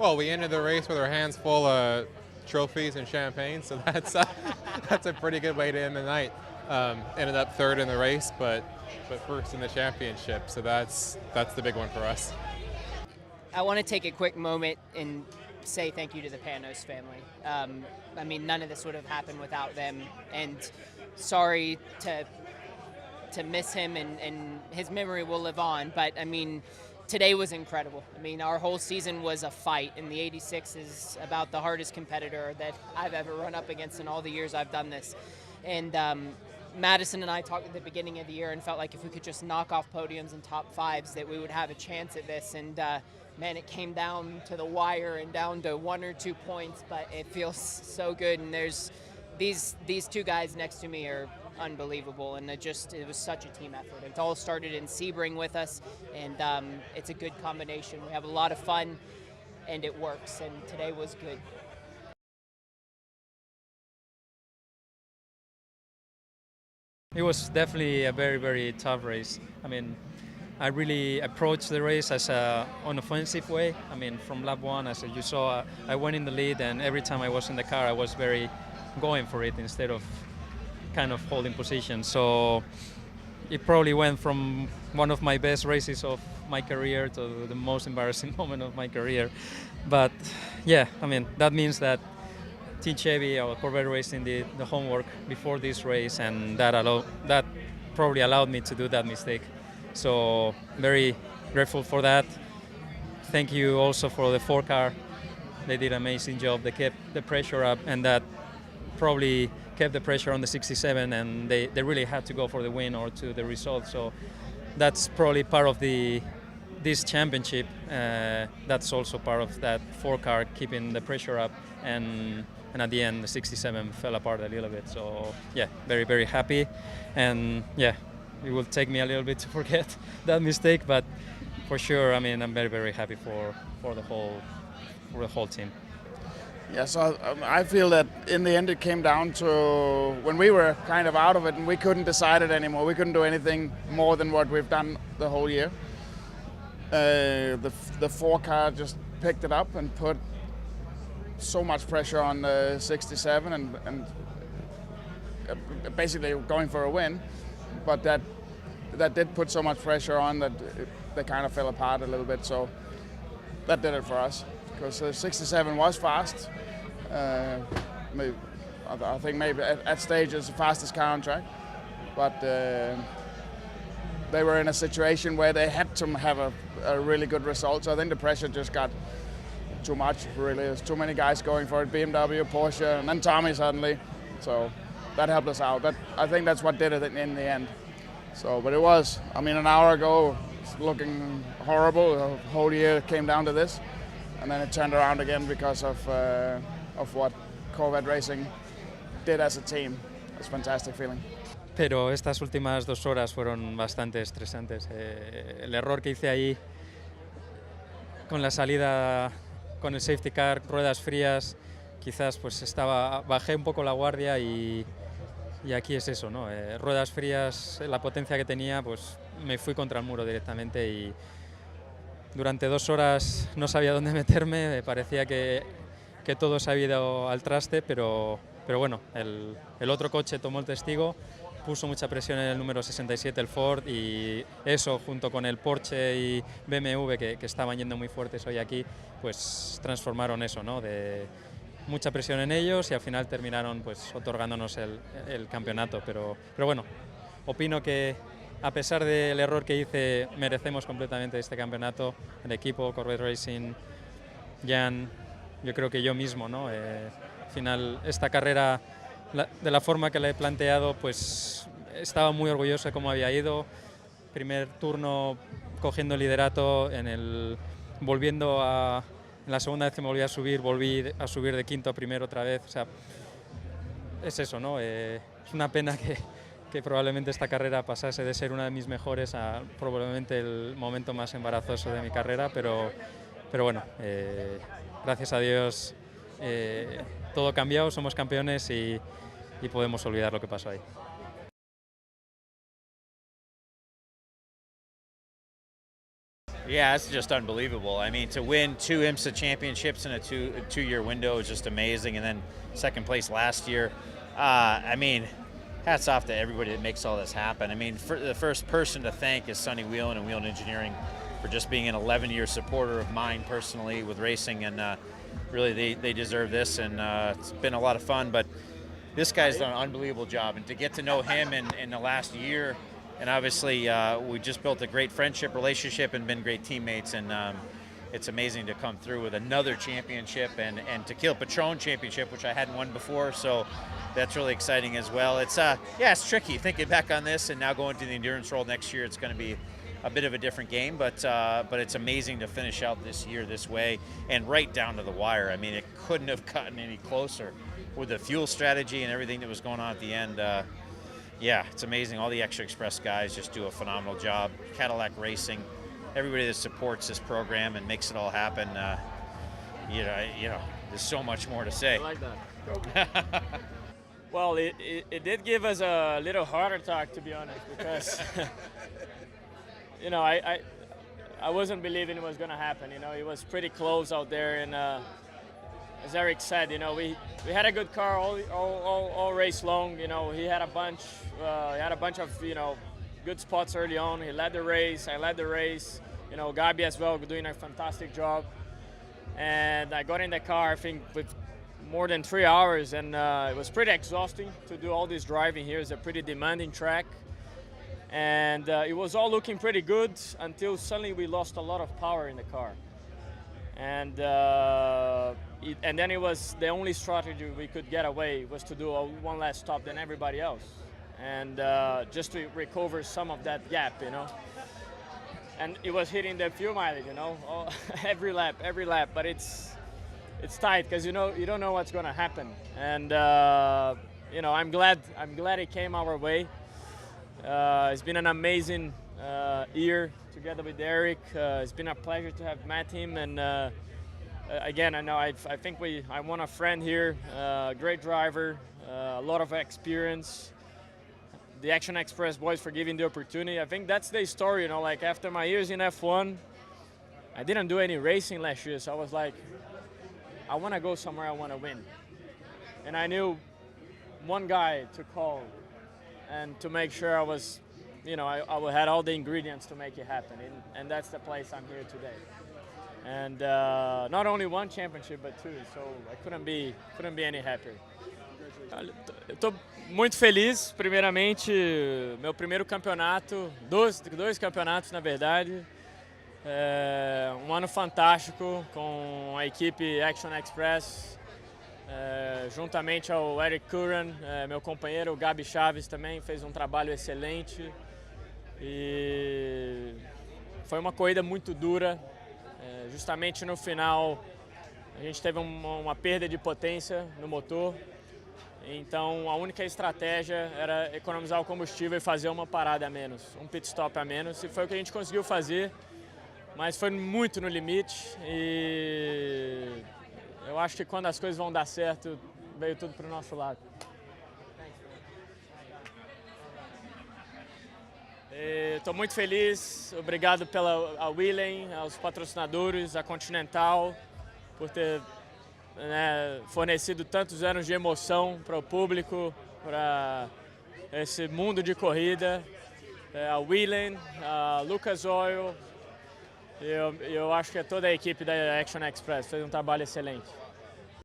Well, we ended the race with our hands full of trophies and champagne, so that's a pretty good way to end the night. Ended up third in the race, but first in the championship, so that's the big one for us. I want to take a quick moment and say thank you to the Panos family. I mean, none of this would have happened without them, and sorry to miss him, and his memory will live on. But I mean, today was incredible. I mean, our whole season was a fight, and the 86 is about the hardest competitor that I've ever run up against in all the years I've done this. And Madison and I talked at the beginning of the year and felt like if we could just knock off podiums and top fives that we would have a chance at this. And man, it came down to the wire and down to 1 or 2 points, but it feels so good. And there's these two guys next to me are unbelievable, and it was such a team effort. It all started in Sebring with us, and it's a good combination. We have a lot of fun, and it works, and today was good. It was definitely a very, very tough race. I mean, I really approached the race as an offensive way. I mean, from lap one, as you saw, I went in the lead, and every time I was in the car, I was very going for it instead of kind of holding position. So it probably went from one of my best races of my career to the most embarrassing moment of my career. But yeah, I mean, that means that Team Chevy or Corvette Racing did the homework before this race, and that probably allowed me to do that mistake. So very grateful for that. Thank you also for the 4 car. They did an amazing job. They kept the pressure up, and that probably kept the pressure on the 67, and they really had to go for the win or to the result. So that's probably part of this championship. That's also part of that 4 car keeping the pressure up, and at the end the 67 fell apart a little bit. So yeah, very, very happy, and yeah, it will take me a little bit to forget that mistake, but for sure, I mean, I'm very, very happy for the whole team. Yeah, so I feel that in the end it came down to when we were kind of out of it and we couldn't decide it anymore. We couldn't do anything more than what we've done the whole year. The 4 car just picked it up and put so much pressure on the 67 and basically going for a win. But that did put so much pressure on that they kind of fell apart a little bit. So that did it for us, because the 67 was fast. I think maybe at stages the fastest car on track, but they were in a situation where they had to have a really good result. So I think the pressure just got too much, really. There's too many guys going for it, BMW, Porsche, and then Tommy suddenly. So that helped us out. I think that's what did it in the end. So, but it was, I mean, an hour ago, it's looking horrible. The whole year came down to this, and then it turned around again because of what Corvette Racing did as a team. It's a fantastic feeling. Pero estas últimas 2 horas fueron bastante estresantes. El error que hice ahí con la salida con el safety car, ruedas frías, quizás pues bajé un poco la guardia y aquí es eso, ¿no? Ruedas frías, la potencia que tenía, pues me fui contra el muro directamente y durante 2 horas no sabía dónde meterme. Me parecía que todo se había ido al traste, pero bueno, el otro coche tomó el testigo, puso mucha presión en el número 67, el Ford, y eso junto con el Porsche y BMW que estaban yendo muy fuertes hoy aquí, pues transformaron eso, ¿no? De mucha presión en ellos, y al final terminaron pues otorgándonos el campeonato. Pero bueno, opino que a pesar del error que hice, merecemos completamente este campeonato, el equipo, Corvette Racing, Jan, yo creo que yo mismo, ¿no? Al final esta carrera, de la forma que la he planteado, pues estaba muy orgulloso de cómo había ido. Primer turno cogiendo el liderato, volviendo a... En la segunda vez que me volví a subir de quinto a primero otra vez. O sea, es eso, ¿no? Es una pena que probablemente esta carrera pasase de ser una de mis mejores a probablemente el momento más embarazoso de mi carrera, pero bueno, gracias a Dios todo ha cambiado, somos campeones y podemos olvidar lo que pasó ahí. Yeah, it's just unbelievable. I mean, to win 2 IMSA championships in a two-year window is just amazing, and then second place last year. I mean, hats off to everybody that makes all this happen. I mean, the first person to thank is Sonny Whelan and Whelan Engineering for just being an 11-year supporter of mine personally with racing, and really they deserve this, and it's been a lot of fun. But this guy's done an unbelievable job, and to get to know him in the last year, and obviously we just built a great friendship, relationship, and been great teammates, and it's amazing to come through with another championship and Tequila Patron championship, which I hadn't won before, so that's really exciting as well. It's it's tricky thinking back on this, and now going to the endurance role next year. It's going to be a bit of a different game, but it's amazing to finish out this year this way and right down to the wire. I mean, it couldn't have gotten any closer with the fuel strategy and everything that was going on at the end. Yeah, it's amazing. All the Extra Express guys just do a phenomenal job. Cadillac Racing, everybody that supports this program and makes it all happen. You know, there's so much more to say. I like that. Well, it did give us a little heart attack, to be honest, because you know, I wasn't believing it was going to happen. You know, it was pretty close out there, and as Eric said, you know, we had a good car all race long. You know, he had a bunch of, you know, good spots early on. He led the race. I led the race. You know, Gabi as well doing a fantastic job. And I got in the car, I think, with more than 3 hours, and it was pretty exhausting to do all this driving here. It's a pretty demanding track. And it was all looking pretty good until suddenly we lost a lot of power in the car. And then it was the only strategy we could get away was to do one less stop than everybody else, and just to recover some of that gap, you know. And it was hitting the fuel mileage, you know, every lap. But it's tight because you don't know what's going to happen. And you know, I'm glad it came our way. It's been an amazing year together with Eric. It's been a pleasure to have met him, and again, I know I think I won a friend here, great driver, a lot of experience. The Action Express boys for giving the opportunity. I think that's the story, you know, like after my years in F1, I didn't do any racing last year, so I was like, I want to go somewhere, I want to win. And I knew one guy to call and to make sure I was, you know, I had all the ingredients to make it happen, and that's the place I'm here today. And not only one championship, but 2, so I couldn't be any happier. Eu estou muito feliz, primeiramente, meu primeiro campeonato, dois campeonatos na verdade, ano fantástico com a equipe Action Express, juntamente ao Eric Curran, meu companheiro, o Gabi Chaves também fez um trabalho excelente, e foi uma corrida muito dura. Justamente no final a gente teve uma perda de potência no motor, então a única estratégia era economizar o combustível e fazer uma parada a menos, um pit stop a menos, e foi o que a gente conseguiu fazer, mas foi muito no limite, e eu acho que quando as coisas vão dar certo, veio tudo para o nosso lado. Estou muito feliz, obrigado a Whelan, aos patrocinadores, a Continental, por ter fornecido tantos anos de emoção para o público, para esse mundo de corrida, a Whelan, a Lucas Oil, eu acho que toda a equipe da Action Express fez um trabalho excelente.